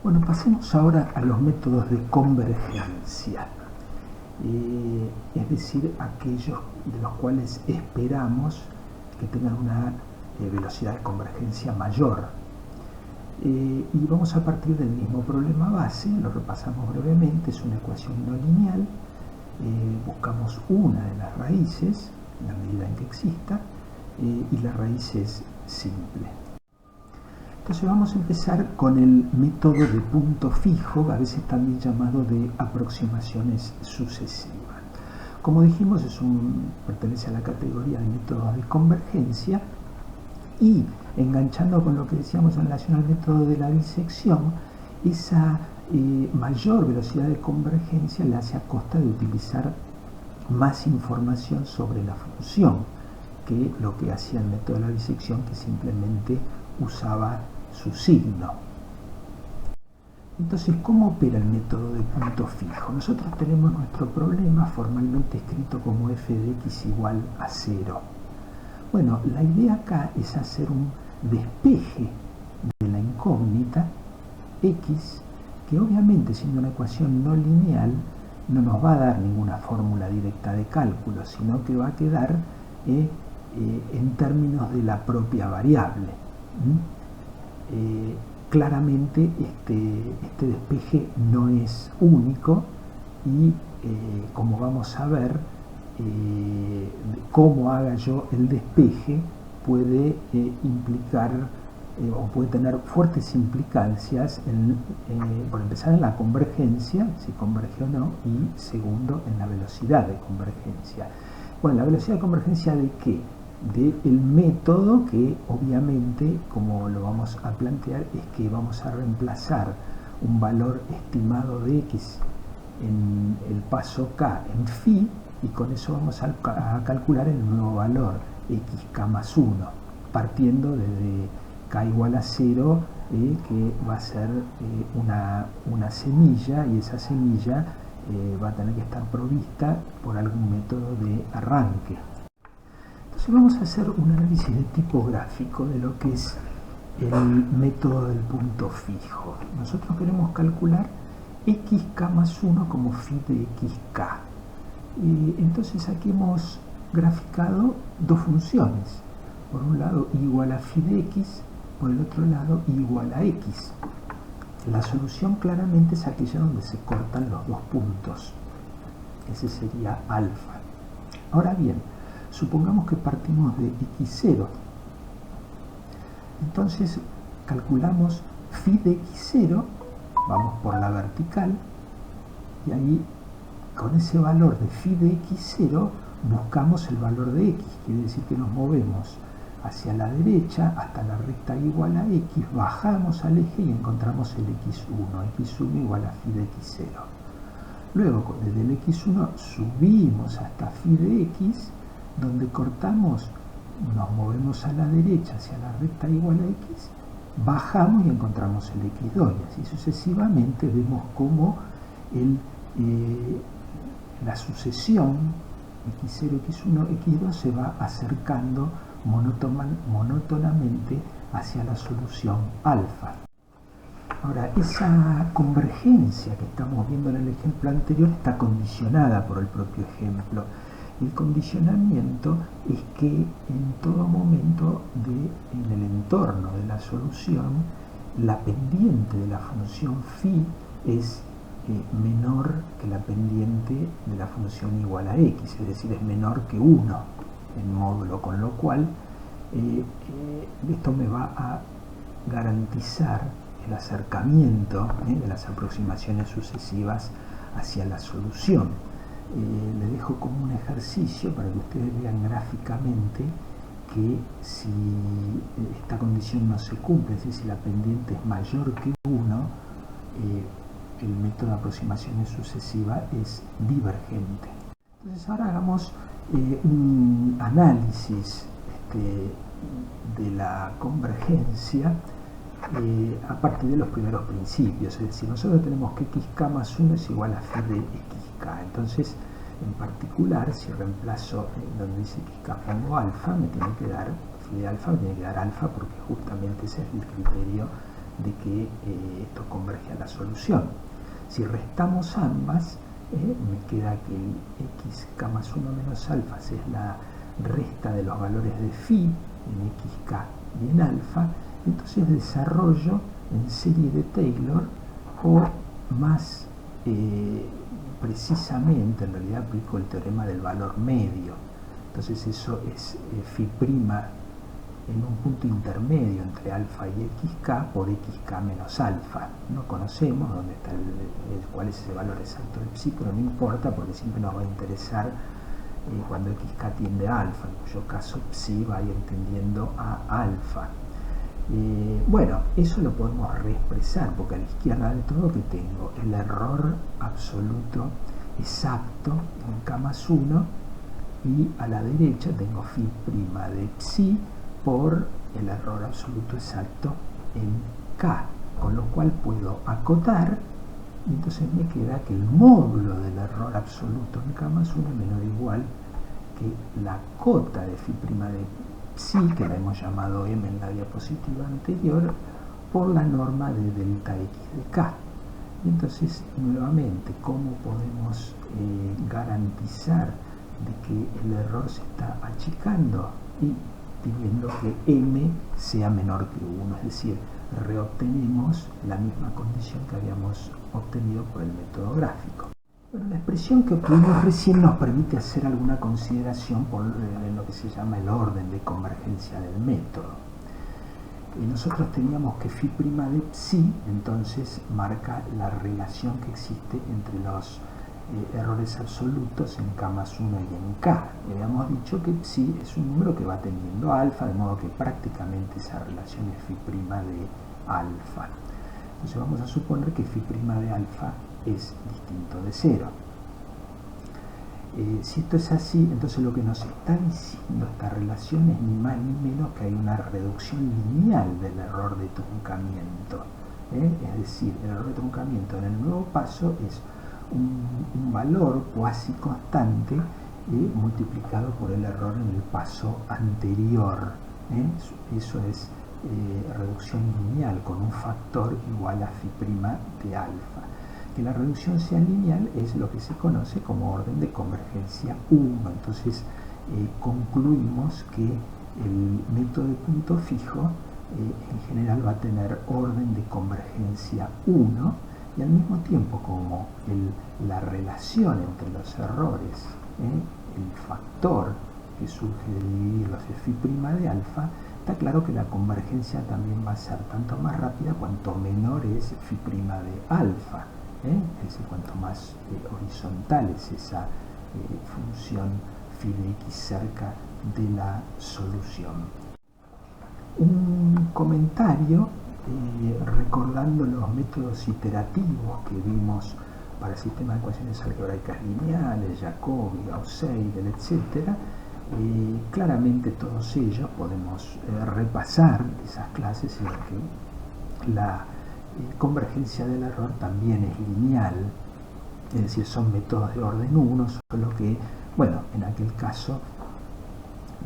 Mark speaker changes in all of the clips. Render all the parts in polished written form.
Speaker 1: Bueno, pasemos ahora a los métodos de convergencia, es decir, aquellos de los cuales esperamos que tengan una velocidad de convergencia mayor. Y vamos a partir del mismo problema base, lo repasamos brevemente, es una ecuación no lineal, buscamos una de las raíces, en la medida en que exista, y la raíz es simple. Entonces vamos a empezar con el método de punto fijo, a veces también llamado de aproximaciones sucesivas. Como dijimos, pertenece a la categoría de métodos de convergencia, y enganchando con lo que decíamos en relación al método de la disección, esa mayor velocidad de convergencia la hace a costa de utilizar más información sobre la función que lo que hacía el método de la disección, que simplemente usaba su signo. Entonces, ¿cómo opera el método de punto fijo? Nosotros tenemos nuestro problema formalmente escrito como f de x igual a 0. Bueno, la idea acá es hacer un despeje de la incógnita x, que obviamente, siendo una ecuación no lineal, no nos va a dar ninguna fórmula directa de cálculo, sino que va a quedar en términos de la propia variable. Claramente este despeje no es único y como vamos a ver, cómo haga yo el despeje puede implicar o puede tener fuertes implicancias por empezar en la convergencia, si converge o no, y segundo en la velocidad de convergencia. Bueno, ¿la velocidad de convergencia de qué? Del método que obviamente, como lo vamos a plantear, es que vamos a reemplazar un valor estimado de x en el paso k en phi, y con eso vamos a calcular el nuevo valor xk más 1, partiendo desde k igual a 0, que va a ser una semilla, y esa semilla va a tener que estar provista por algún método de arranque. Entonces vamos a hacer un análisis de tipo gráfico de lo que es el método del punto fijo. Nosotros queremos calcular xk más 1 como phi de xk. Entonces aquí hemos graficado dos funciones. Por un lado igual a phi de x, por el otro lado igual a x. La solución claramente es aquella donde se cortan los dos puntos. Ese sería alfa. Ahora bien, supongamos que partimos de x0. Entonces calculamos phi de x0, vamos por la vertical, y ahí con ese valor de phi de x0 buscamos el valor de x, quiere decir que nos movemos hacia la derecha hasta la recta igual a x, bajamos al eje y encontramos el x1 igual a phi de x0. Luego desde el x1 subimos hasta phi de x, donde cortamos, nos movemos a la derecha hacia la recta igual a x, bajamos y encontramos el x2, y así sucesivamente vemos cómo la sucesión x0, x1, x2 se va acercando monótonamente hacia la solución alfa. Ahora, esa convergencia que estamos viendo en el ejemplo anterior está condicionada por el propio ejemplo. El condicionamiento es que en todo momento en el entorno de la solución, la pendiente de la función phi es menor que la pendiente de la función igual a x, es decir, es menor que 1 en módulo, con lo cual esto me va a garantizar el acercamiento de las aproximaciones sucesivas hacia la solución. Le dejo como un ejercicio para que ustedes vean gráficamente que si esta condición no se cumple, es decir, si la pendiente es mayor que 1, el método de aproximaciones sucesivas es divergente. Entonces ahora hagamos un análisis de la convergencia a partir de los primeros principios, es decir, nosotros tenemos que xk más 1 es igual a phi de xk. Entonces, en particular, si reemplazo donde dice xk pongo alfa, me tiene que dar phi de alfa, me tiene que dar alfa, porque justamente ese es el criterio de que esto converge a la solución. Si restamos ambas, me queda que el xk más 1 menos alfa es la resta de los valores de phi en xk y en alfa. Entonces desarrollo en serie de Taylor, o más precisamente, en realidad aplico el teorema del valor medio. Entonces eso es phi' en un punto intermedio entre alfa y xk por xk menos alfa. No conocemos dónde está cuál es ese valor exacto de psi, pero no importa, porque siempre nos va a interesar cuando xk tiende a alfa, en cuyo caso psi va a ir tendiendo a alfa. Bueno, eso lo podemos reexpresar, porque a la izquierda de todo que tengo el error absoluto exacto en k más 1, y a la derecha tengo phi' de psi por el error absoluto exacto en k, con lo cual puedo acotar, y entonces me queda que el módulo del error absoluto en k más 1 es menor o igual que la cota de phi' de psi, que la hemos llamado m en la diapositiva anterior, por la norma de delta x de k. Y entonces, nuevamente, ¿cómo podemos garantizar de que el error se está achicando? Y pidiendo que m sea menor que 1, es decir, reobtenemos la misma condición que habíamos obtenido por el método gráfico. Bueno, la expresión que obtuvimos recién nos permite hacer alguna consideración por lo que se llama el orden de convergencia del método. Y nosotros teníamos que phi' de psi, entonces marca la relación que existe entre los errores absolutos en k más 1 y en k. Y habíamos dicho que psi es un número que va tendiendo a alfa, de modo que prácticamente esa relación es phi' de alfa. Entonces vamos a suponer que phi' de alfa es distinto de 0. Si esto es así, entonces lo que nos está diciendo esta relación es ni más ni menos que hay una reducción lineal del error de truncamiento. Es decir, el error de truncamiento en el nuevo paso es un valor cuasi constante multiplicado por el error en el paso anterior. Eso es reducción lineal con un factor igual a phi' de alfa. Que la reducción sea lineal es lo que se conoce como orden de convergencia 1. Entonces concluimos que el método de punto fijo en general va a tener orden de convergencia 1, y al mismo tiempo como la relación entre los errores, el factor que surge de dividirlos es phi' de alfa, está claro que la convergencia también va a ser tanto más rápida cuanto menor es phi' de alfa. Es decir, cuanto más horizontal es esa función phi de x cerca de la solución. Un comentario recordando los métodos iterativos que vimos para sistemas de ecuaciones algebraicas lineales, Jacobi, Gauss-Seidel, etc. Claramente todos ellos podemos repasar esas clases en las que la convergencia del error también es lineal, es decir, son métodos de orden 1, solo que, bueno, en aquel caso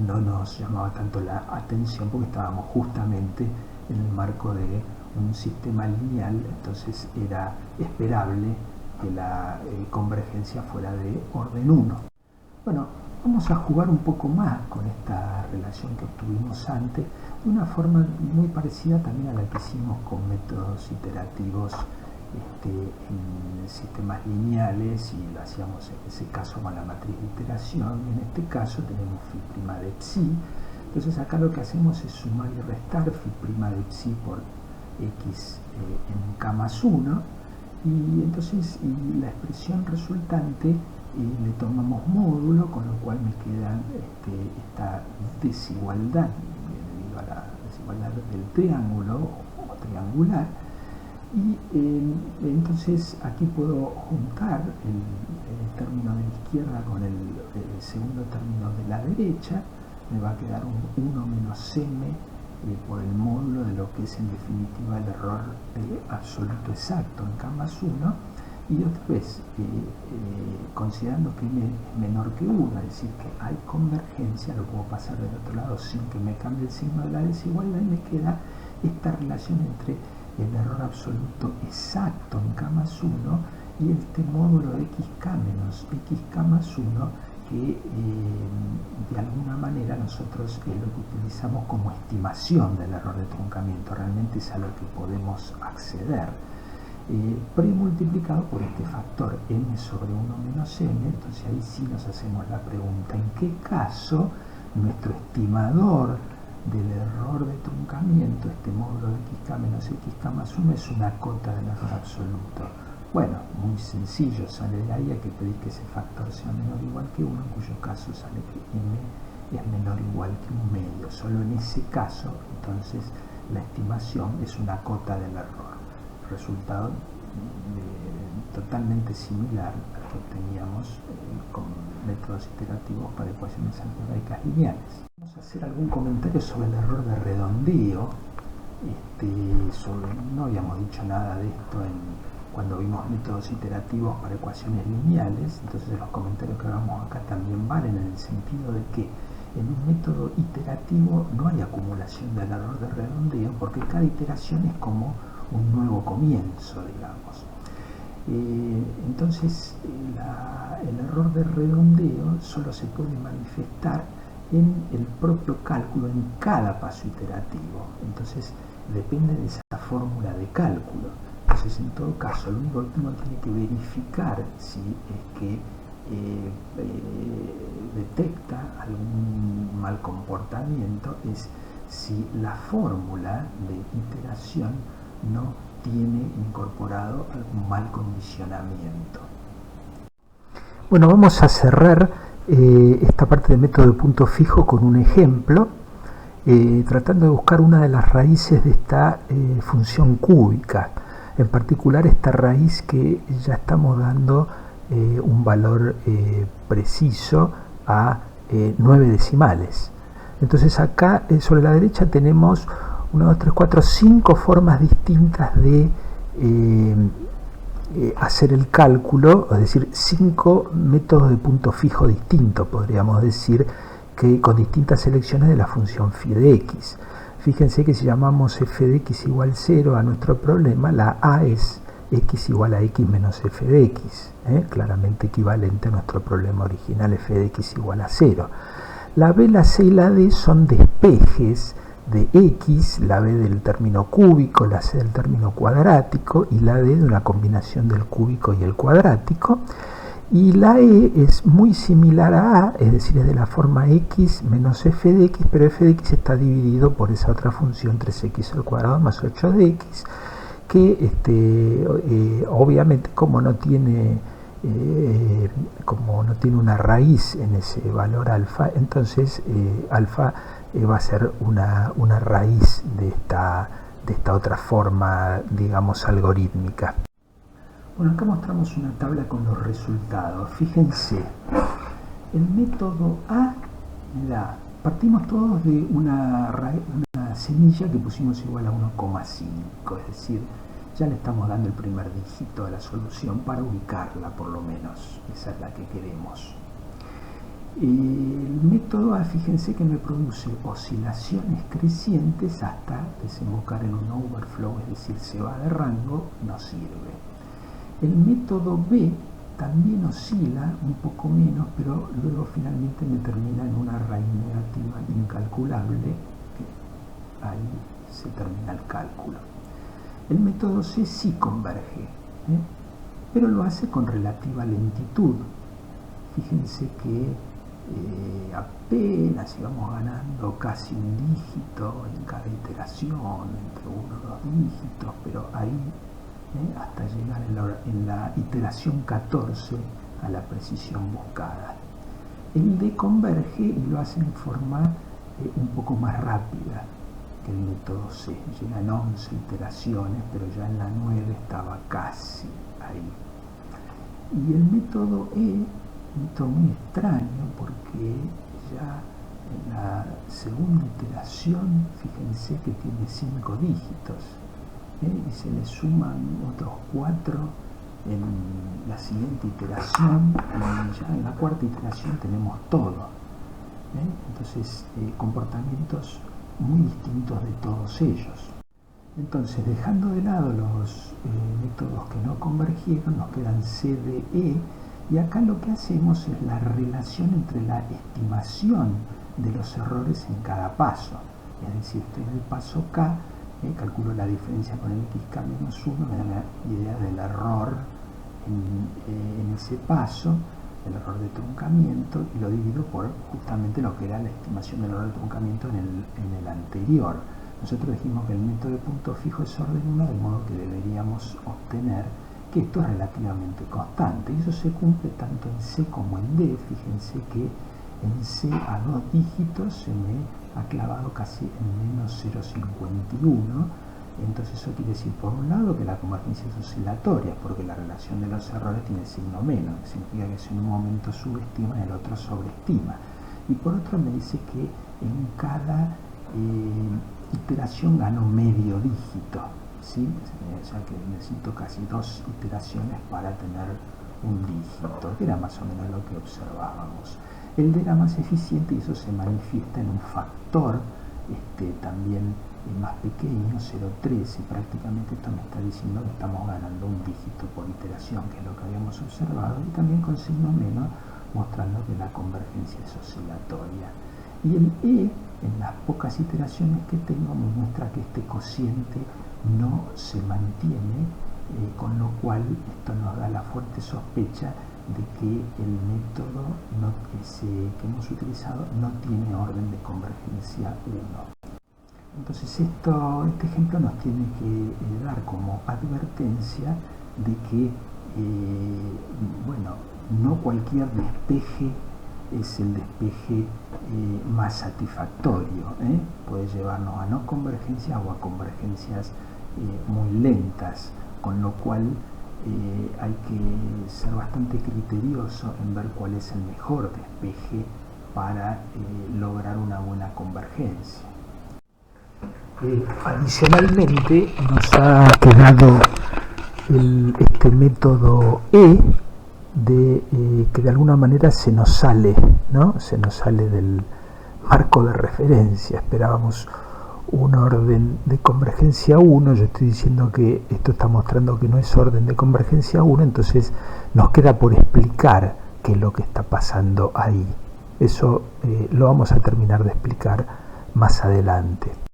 Speaker 1: no nos llamaba tanto la atención porque estábamos justamente en el marco de un sistema lineal, entonces era esperable que la convergencia fuera de orden 1. Bueno, vamos a jugar un poco más con esta relación que obtuvimos antes, de una forma muy parecida también a la que hicimos con métodos iterativos en sistemas lineales, y lo hacíamos en ese caso con la matriz de iteración, y en este caso tenemos phi' de psi. Entonces acá lo que hacemos es sumar y restar phi' de psi por x en k más 1, y entonces la expresión resultante le tomamos módulo, con lo cual me queda esta desigualdad debido a la desigualdad del triángulo o triangular, y entonces aquí puedo juntar el término de la izquierda con el segundo término de la derecha. Me va a quedar un 1 menos m por el módulo de lo que es en definitiva el error absoluto exacto en k más 1, y otra vez considerando que m es menor que 1, es decir, que hay convergencia, lo puedo pasar del otro lado sin que me cambie el signo de la desigualdad, y me queda esta relación entre el error absoluto exacto en K más 1 y este módulo xk menos xk más 1 que de alguna manera nosotros lo que utilizamos como estimación del error de truncamiento, realmente es a lo que podemos acceder, premultiplicado por este factor m sobre 1 menos m. Entonces ahí sí nos hacemos la pregunta, ¿en qué caso nuestro estimador del error de truncamiento, este módulo de xk menos xk más 1, es una cota del error absoluto? Bueno, muy sencillo, sale de ahí a que pedir que ese factor sea menor o igual que 1, en cuyo caso sale que m es menor o igual que 1 medio. Solo en ese caso, entonces, la estimación es una cota del error. Resultado totalmente similar al que obteníamos con métodos iterativos para ecuaciones algebraicas lineales. Vamos a hacer algún comentario sobre el error de redondeo. No habíamos dicho nada de esto cuando vimos métodos iterativos para ecuaciones lineales, entonces los comentarios que hagamos acá también valen en el sentido de que en un método iterativo no hay acumulación del error de redondeo porque cada iteración es como un nuevo comienzo, digamos. Entonces el error de redondeo solo se puede manifestar en el propio cálculo, en cada paso iterativo. Entonces depende de esa fórmula de cálculo. Entonces, en todo caso, lo único que uno tiene que verificar si es que detecta algún mal comportamiento es si la fórmula de iteración no tiene incorporado algún mal condicionamiento. Bueno, vamos a cerrar esta parte del método de punto fijo con un ejemplo, tratando de buscar una de las raíces de esta función cúbica. En particular esta raíz que ya estamos dando un valor preciso a 9 decimales. Entonces acá sobre la derecha tenemos 1, 2, 3, 4, 5 formas distintas de hacer el cálculo, es decir, 5 métodos de punto fijo distintos, podríamos decir, que con distintas selecciones de la función phi de x. Fíjense que si llamamos f de x igual 0 a nuestro problema, la a es x igual a x menos f de x, claramente equivalente a nuestro problema original, f de x igual a 0. La b, la c y la d son despejes de x, la b del término cúbico, la c del término cuadrático y la d de una combinación del cúbico y el cuadrático. Y la e es muy similar a a, es decir, es de la forma x menos f de x, pero f de x está dividido por esa otra función 3x al cuadrado más 8 de x, que obviamente como no tiene una raíz en ese valor alfa, entonces alfa va a ser una raíz de esta otra forma, digamos, algorítmica. Bueno, acá mostramos una tabla con los resultados. Fíjense, el método A, partimos todos de una semilla que pusimos igual a 1,5, es decir, ya le estamos dando el primer dígito a la solución para ubicarla por lo menos, esa es la que queremos. El método A, fíjense que me produce oscilaciones crecientes hasta desembocar en un overflow, es decir, se va de rango, no sirve. El método B también oscila un poco menos, pero luego finalmente me termina en una raíz negativa incalculable, que ahí se termina el cálculo. El método C sí converge, pero lo hace con relativa lentitud. Fíjense que apenas íbamos ganando casi un dígito en cada iteración, entre 1 o 2 dígitos, pero ahí hasta llegar en la iteración 14 a la precisión buscada. El D converge y lo hace en forma un poco más rápida que el método C. Llega en 11 iteraciones, pero ya en la 9 estaba casi ahí. Y el método E, un método muy extraño porque ya en la segunda iteración, fíjense que tiene 5 dígitos. Y se le suman otros 4 en la siguiente iteración, y ya en la cuarta iteración tenemos todo. Entonces, comportamientos muy distintos de todos ellos. Entonces, dejando de lado los métodos que no convergieron, nos quedan C, D, E, y acá lo que hacemos es la relación entre la estimación de los errores en cada paso. Es decir, estoy en el paso K, calculo la diferencia con el xk menos 1, me da la idea del error en ese paso, el error de truncamiento, y lo divido por justamente lo que era la estimación del error de truncamiento en el anterior. Nosotros dijimos que el método de punto fijo es orden 1, de modo que deberíamos obtener que esto es relativamente constante, y eso se cumple tanto en C como en D. Fíjense que en C a 2 dígitos se me ha clavado casi en menos 0,51, entonces eso quiere decir, por un lado, que la convergencia es oscilatoria, porque la relación de los errores tiene signo menos, que significa que si en un momento subestima, en el otro sobreestima, y por otro me dice que en cada iteración gano medio dígito, ¿sí? O sea que necesito casi 2 iteraciones para tener un dígito, que era más o menos lo que observábamos. El D era más eficiente y eso se manifiesta en un factor también más pequeño, 0,13. Prácticamente esto me está diciendo que estamos ganando un dígito por iteración, que es lo que habíamos observado, y también con signo menos, mostrando que la convergencia es oscilatoria. Y el E, en las pocas iteraciones que tengo, me muestra que este cociente no se mantiene, con lo cual esto nos da la fuerte sospecha de que el método que hemos utilizado no tiene orden de convergencia 1. Entonces este ejemplo nos tiene que dar como advertencia de que no cualquier despeje es el despeje más satisfactorio, puede llevarnos a no convergencias o a convergencias muy lentas, con lo cual hay que ser bastante criterioso en ver cuál es el mejor despeje para lograr una buena convergencia. Adicionalmente nos ha quedado este método E, que de alguna manera se nos sale, ¿no? Se nos sale del marco de referencia. Esperábamos un orden de convergencia 1, yo estoy diciendo que esto está mostrando que no es orden de convergencia 1, entonces nos queda por explicar qué es lo que está pasando ahí. Eso lo vamos a terminar de explicar más adelante.